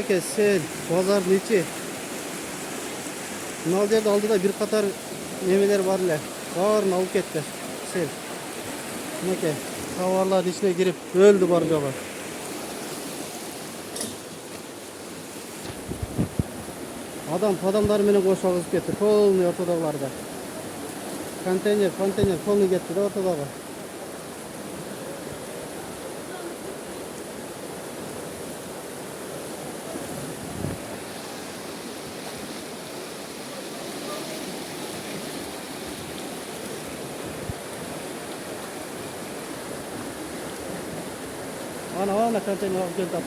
Mineke sel, pazar içi. Bunal yerde aldıda bir katar nemeler var ile. Bağırın alıp gitti. Sel. Mineke tavarların içine girip öldü var baba. Adamlar beni koşalım gitti. Polnu ortadalarda. Konteyner polnu gitti de ortada. Ana konteyner alıp geldi attı.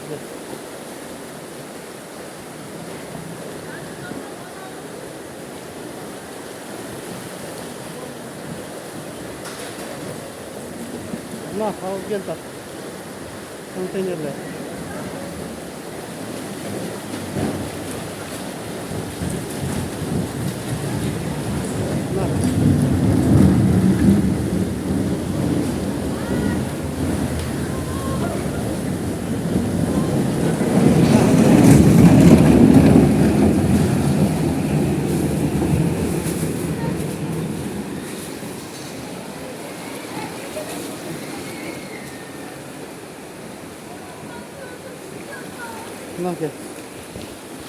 Nah, alıp geldi attı. Konteynerle. Nah gel.